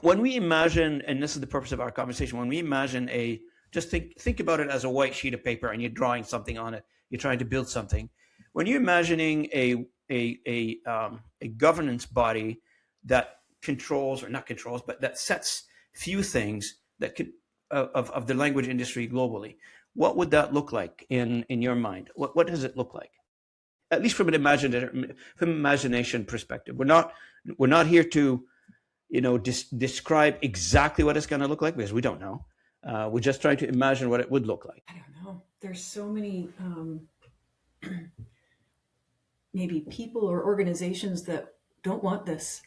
when we imagine, and this is the purpose of our conversation, when we imagine just think about it as a white sheet of paper and you're drawing something on it, you're trying to build something. When you're imagining a governance body that controls, or not controls, but that sets few things that could of the language industry globally, what would that look like in your mind? What does it look like? At least from an imagination perspective. We're not here to describe exactly what it's going to look like, because we don't know. We're just trying to imagine what it would look like. I don't know. There's so many maybe people or organizations that don't want this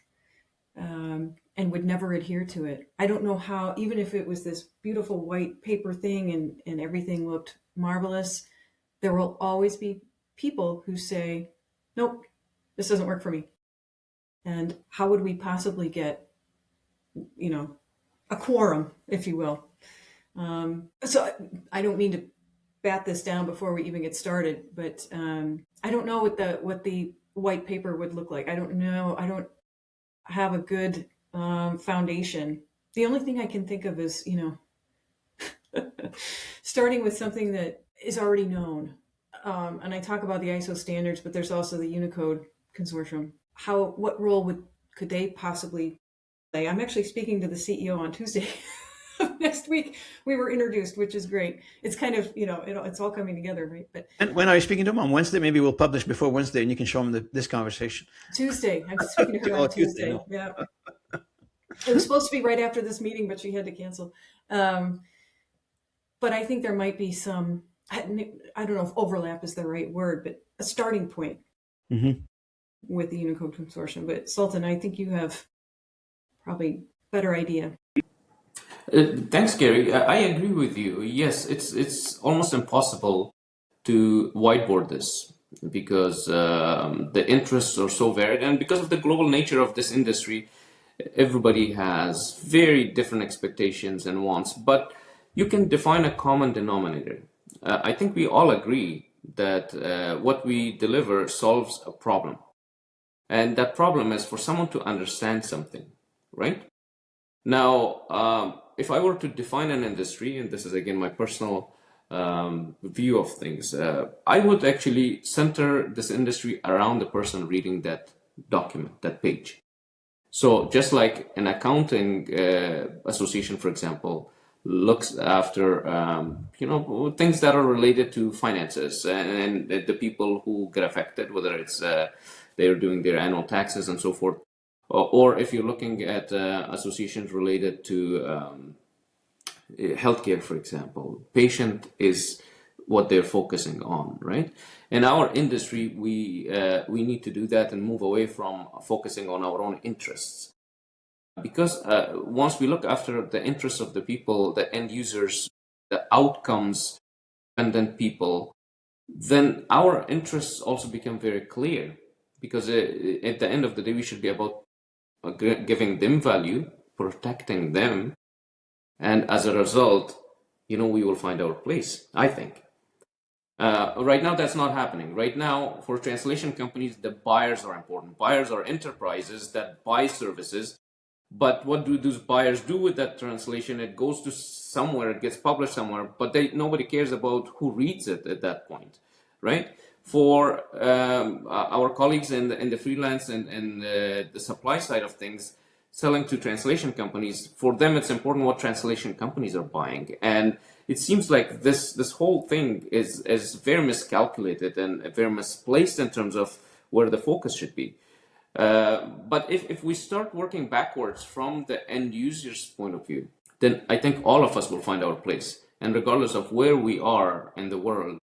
and would never adhere to it. I don't know how, even if it was this beautiful white paper thing and everything looked marvelous, there will always be people who say, nope, this doesn't work for me. And how would we possibly get, a quorum, if you will? So I don't mean to bat this down before we even get started, but I don't know what the white paper would look like. I don't know. I don't have a good foundation. The only thing I can think of is, starting with something that is already known. And I talk about the ISO standards, but there's also the Unicode consortium. What role could they possibly play? I'm actually speaking to the CEO on Tuesday next week. We were introduced, which is great. It's kind of, it's all coming together, right? But And when are you speaking to him? On Wednesday? Maybe we'll publish before Wednesday, and you can show him this conversation. Tuesday. I'm speaking to her Oh, on Tuesday, Tuesday. no. Yeah. It was supposed to be right after this meeting, but she had to cancel. But I think there might be some, I don't know if overlap is the right word, but a starting point with the Unicode consortium. But Sultan, I think you have probably better idea. Thanks, Gary. I agree with you. Yes, it's almost impossible to whiteboard this because the interests are so varied, and because of the global nature of this industry, everybody has very different expectations and wants. But you can define a common denominator. I think we all agree that what we deliver solves a problem, and that problem is for someone to understand something, right? Now, if I were to define an industry, and this is again my personal view of things, I would actually center this industry around the person reading that document, that page. So just like an accounting association, for example, looks after things that are related to finances and the people who get affected, whether it's they're doing their annual taxes and so forth. Or if you're looking at associations related to healthcare, for example, patient is what they're focusing on, right? In our industry, we need to do that and move away from focusing on our own interests. Because once we look after the interests of the people, the end users, the outcomes dependent people, then our interests also become very clear. Because at the end of the day, we should be about giving them value, protecting them, and as a result, we will find our place, I think. Right now, that's not happening. Right now, for translation companies, the buyers are important. Buyers are enterprises that buy services, but what do those buyers do with that translation? It goes to somewhere, it gets published somewhere, but nobody cares about who reads it at that point, right? For our colleagues in the freelance and the supply side of things, selling to translation companies, for them it's important what translation companies are buying. And it seems like this whole thing is very miscalculated and very misplaced in terms of where the focus should be. But if we start working backwards from the end user's point of view, then I think all of us will find our place. And regardless of where we are in the world,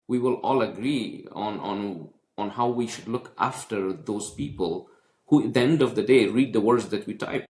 we will all agree on how we should look after those people who, at the end of the day, read the words that we type.